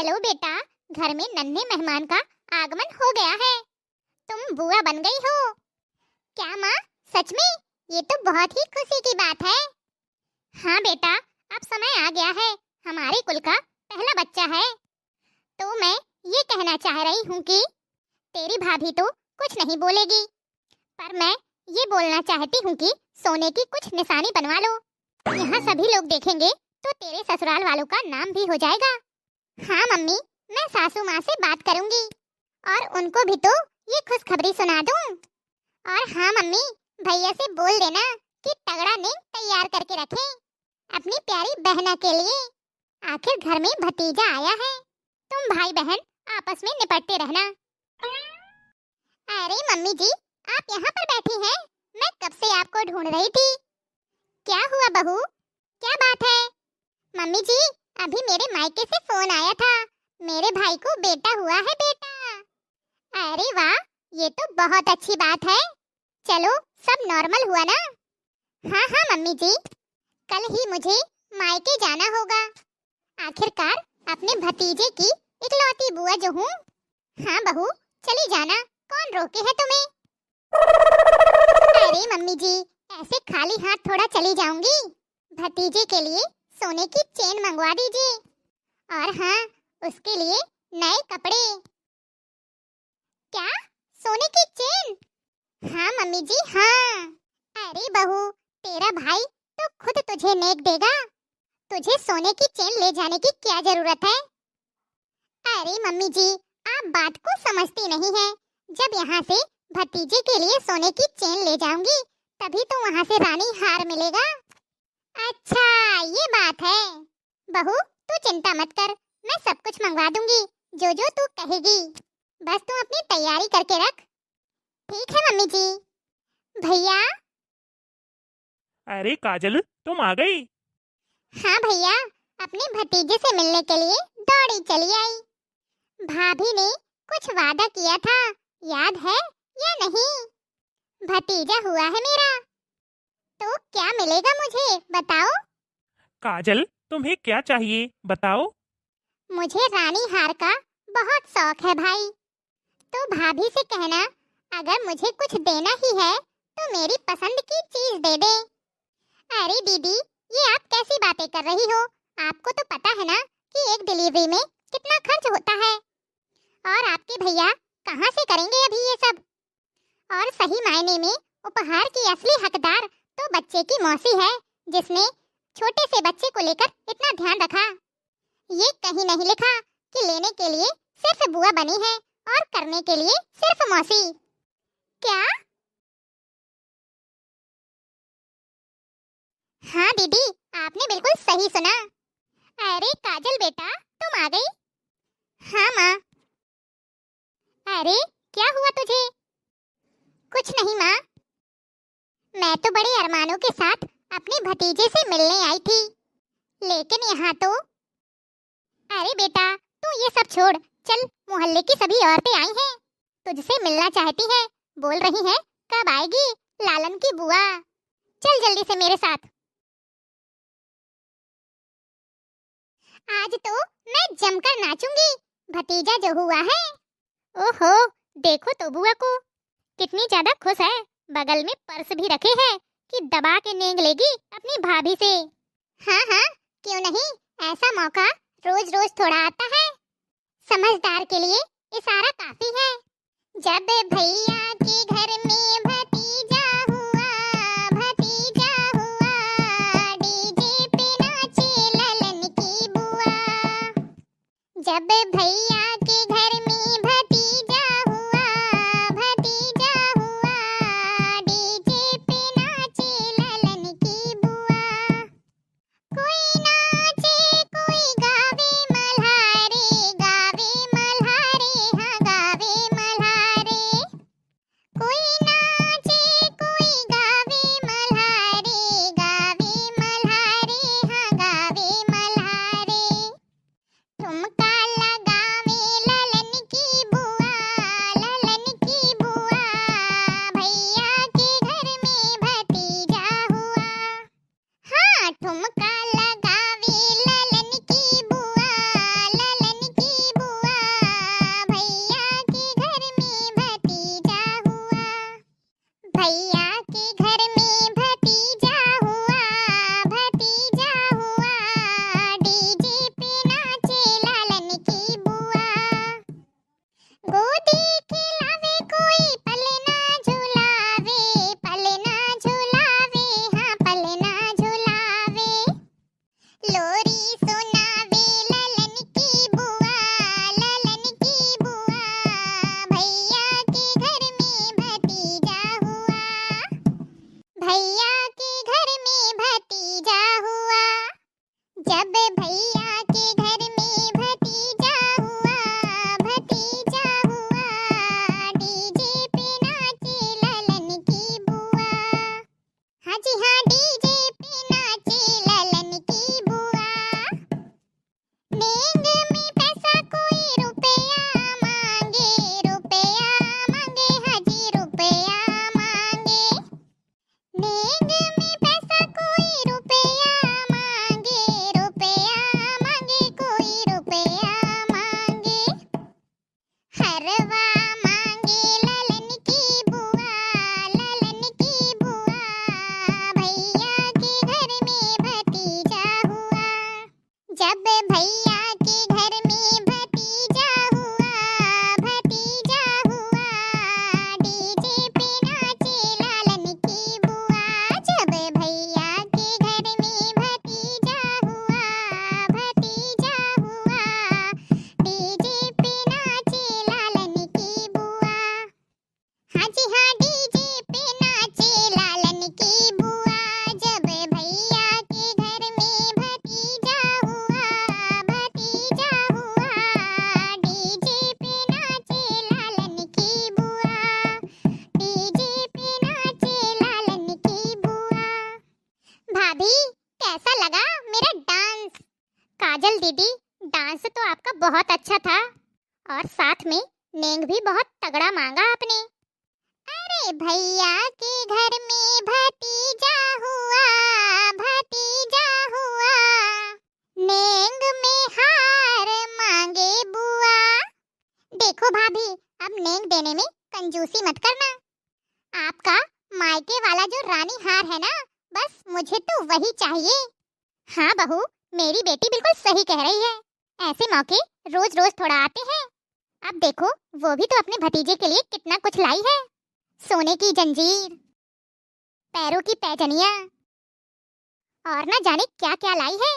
Hello बेटा, घर में नन्हे मेहमान का आगमन हो गया है। तुम बुआ बन गई हो। क्या माँ, सच में? ये तो बहुत ही खुशी की बात है। हाँ बेटा, अब समय आ गया है, हमारे कुल का पहला बच्चा है। तो मैं ये कहना चाह रही हूँ कि तेरी भाभी तो कुछ नहीं बोलेगी, पर मैं ये बोलना चाहती हूँ कि सोने की कुछ निशानी बनवा लो। यहाँ सभी लोग देखेंगे तो तेरे ससुराल वालों का नाम भी हो जाएगा। हाँ मम्मी, मैं सासू माँ से बात करूंगी और उनको भी तो ये खुशखबरी सुना दूं। और हाँ मम्मी, भैया से बोल देना कि तगड़ा ने तैयार करके रखे अपनी प्यारी बहना के लिए। आखिर घर में भतीजा आया है। तुम भाई बहन आपस में निपटते रहना। अरे मम्मी जी, आप यहाँ पर बैठी हैं? मैं कब से आपको ढूंढ रही थी। क्या हुआ बहू, क्या बात है? मम्मी जी, अभी मेरे मायके से फोन आया था, मेरे भाई को बेटा हुआ है, बेटा। अरे वाह, ये तो बहुत अच्छी बात है। चलो, सब नॉर्मल हुआ ना? हाँ हाँ मम्मी जी, कल ही मुझे मायके जाना होगा। आखिरकार अपने भतीजे की इकलौती बुआ जो हूँ। हाँ बहू, चली जाना, कौन रोके है तुम्हें? अरे मम्मी जी, ऐसे खाली हाथ थोड़ा चली जाऊंगी। भतीजे के लिए सोने की चेन मंगवा दीजिए, और हाँ, उसके लिए नए कपड़े। क्या, सोने की चेन? हाँ मम्मी जी, हाँ। अरे बहू, तेरा भाई तो खुद तुझे नेक देगा, तुझे सोने की चेन ले जाने की क्या जरूरत है? अरे मम्मी जी, आप बात को समझती नहीं हैं। जब यहाँ से भतीजे के लिए सोने की चेन ले जाऊंगी, तभी तो वहाँ से रानी हार मिलेगा। अच्छा, ये बात है। बहू, तू चिंता मत कर, मैं सब कुछ मंगवा दूंगी, जो जो तू कहेगी। बस तू अपनी तैयारी करके रख। ठीक है मम्मी जी। भैया। अरे काजल, तुम आ गई? हाँ भैया, अपने भतीजे से मिलने के लिए दौड़ी चली आई। भाभी ने कुछ वादा किया था, याद है या नहीं? भतीजा हुआ है मेरा, तो क्या मिलेगा मुझे, बताओ? काजल, तुम्हें क्या चाहिए, बताओ? मुझे रानी हार का बहुत शौक है भाई, तो भाभी से कहना अगर मुझे कुछ देना ही है तो मेरी पसंद की चीज दे दे। अरे दीदी, ये आप कैसी बातें कर रही हो? आपको तो पता है ना कि एक डिलीवरी में कितना खर्च होता है, और आपके भैया कहाँ से करेंगे अभी ये सब? और सही मायने में उपहार की असली हकदार तो बच्चे की मौसी है, जिसने छोटे से बच्चे को लेकर इतना ध्यान रखा। ये कहीं नहीं लिखा कि लेने के लिए सिर्फ बुआ बनी है और करने के लिए सिर्फ मौसी। क्या? हाँ दीदी, आपने बिल्कुल सही सुना। अरे काजल बेटा, तुम आ गई? हाँ माँ। अरे क्या हुआ तुझे? कुछ नहीं माँ, मैं तो बड़े अरमानों के साथ अपने भतीजे से मिलने आई थी, लेकिन यहाँ तो। अरे बेटा, तू ये सब छोड़, चल, मोहल्ले की सभी औरतें आई हैं, तुझसे मिलना चाहती हैं, बोल रही हैं कब आएगी लालन की बुआ। चल जल्दी से मेरे साथ। आज तो मैं जमकर नाचूंगी, भतीजा जो हुआ है। ओहो, देखो तो बुआ को, कितनी ज्यादा खुश है, बगल में पर्स भी रखे हैं कि दबा के नेंग लेगी अपनी भाभी से। हाँ हाँ, क्यों नहीं, ऐसा मौका रोज रोज थोड़ा आता है, समझदार के लिए इशारा काफी है। जब भैया के घर में भतीजा हुआ, भतीजा हुआ, डीजे पे नाचे ललन की बुआ। जब भैया के घर में भतीजा हुआ, भतीजा हुआ, डीजे पे नाचे ललन की बुआ। कोई नाचे कोई गावे मल्हारे, गावे मल्हारे, हाँ गावे मल्हारे। कोई नाचे कोई गावे मल्हारे, गावे मल्हारे, हाँ गावे मल्हारे। ठुमका लगावे ललन की बुआ, ललन की बुआ, भैया के घर में भतीजा हुआ। हाँ, ठुमका लगावे ललन की बुआ, ललन की जब भैया के घर में भतीजा हुआ, डीजे पे नाचे ललन की बुआ। हाँ जी हाँ, डीजे पे नाचे ललन की बुआ। नेंग में पैसा कोई रुपया मांगे, हाँ जी रुपया मांगे। नेंग में पैसा कोई रुपया मांगे, कोई रुपया मांगे। हरवा मांगे ललन की बुआ, भैया के घर में भतीजा हुआ। जब भैया के घर में भतीजा हुआ, डीजे पे नाचे लालन की बुआ। जब भैया के घर में भतीजा हुआ, डीजे पे नाचे लालन की बुआ। हाँ जी हाँ, डीजे पे नाचे लालन की बुआ। जब भैया के घर में भतीजा हुआ, डीजे पे नाचे लालन की बुआ, डीजे पे नाचे लालन की बुआ। भाभी, कैसा लगा मेरा डांस? काजल दीदी, डांस तो आपका बहुत अच्छा था और साथ में नेंग भी बहुत तगड़ा मांगा आपने। अरे भैया के घर में भतीजा हुआ, नेंग में हार मांगे बुआ। देखो भाभी, अब नेंग देने में कंजूसी मत करना। आपका मायके वाला जो रानी हार है ना, बस मुझे तो वही चाहिए। हाँ बहू, मेरी बेटी बिल्कुल सही कह रही है। ऐसे मौके रोज रोज थोड़ा आते हैं। अब देखो, वो भी तो अपने भतीजे के लिए कितना कुछ लाई है। सोने की जंजीर, पैरों की पैजनियां और ना जाने क्या क्या लाई है।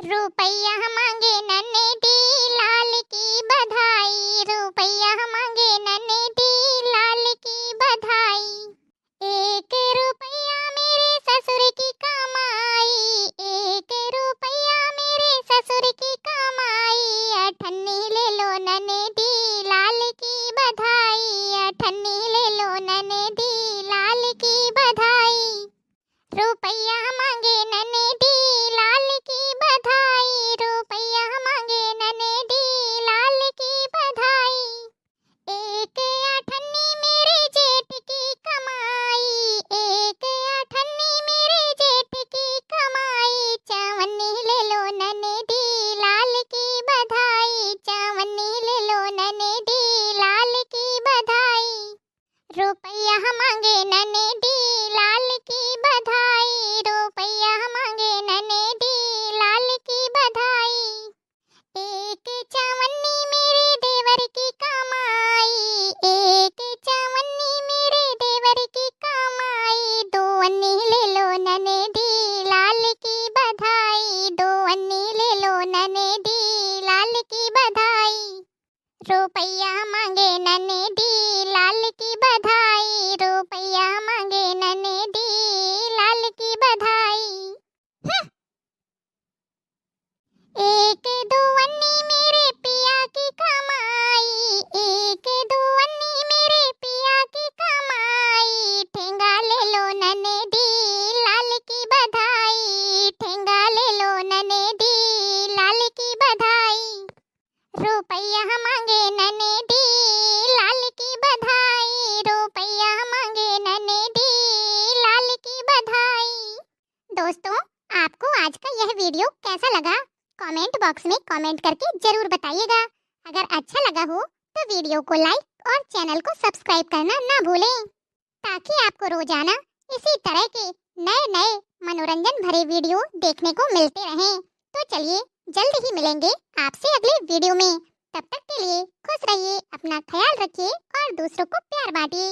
रुपया मांगे नन्हे दी लाल की बधाई, रुपया मांगे नन्हे दी लाल की बधाई। 1 रुपया मेरे ससुर की कमाई, 1 रुपया मेरे ससुर की कमाई। अठन्नी ले लो नन्हे दी लाल की बधाई, अठन्नी ले लो नन्हे दी लाल की बधाई। रुपया मांगे नन्हे दी लाल की बधाई, रुपया मांगे नन्हे दी लाल की बधाई। 1 अठन्नी मेरे जेठ की कमाई, 1 अठन्नी मेरे जेठ की कमाई। चवन्नी ले लो नन्हे दी लाल की बधाई, चवन्नी ले लो नन्हे दी लाल की बधाई। रुपया मांगे नन्हे दी लाल की बधाई, रुपया मांगे नन्हे दी लाल की बधाई। 1 चवन्नी मेरे देवर की कमाई, 1 चवन्नी मेरे देवर की कमाई। 2 अन्नी ले लो नन्हे दी लाल की बधाई, 2 अन्नी ले लो नन्हे दी लाल की बधाई। रुपया मांगे नन्हे दी लाल की बधाई, रुपया मांगे नन्हे दी लाल की बधाई। 1 2 अन्नी मेरे पिया की कमाई, 1 2 अन्नी मेरे पिया की कमाई। ठेंगा ले लो नन्हे दी लाल की बधाई, ठेंगा ले लो नन्हे दी लाल की बधाई। रुपया मांगे नन्हे दी लाल की बधाई, रुपया मांगे नन्हे दी लाल की बधाई। दोस्तों, आपको आज का यह वीडियो कैसा लगा? कमेंट बॉक्स में कमेंट करके जरूर बताइएगा। अगर अच्छा लगा हो तो वीडियो को लाइक और चैनल को सब्सक्राइब करना ना भूलें, ताकि आपको रोजाना इसी तरह के नए नए मनोरंजन भरे वीडियो देखने को मिलते रहें। तो चलिए, जल्द ही मिलेंगे आपसे अगले वीडियो में। तब तक के लिए खुश रहिए, अपना ख्याल रखिए और दूसरों को प्यार बांटिए।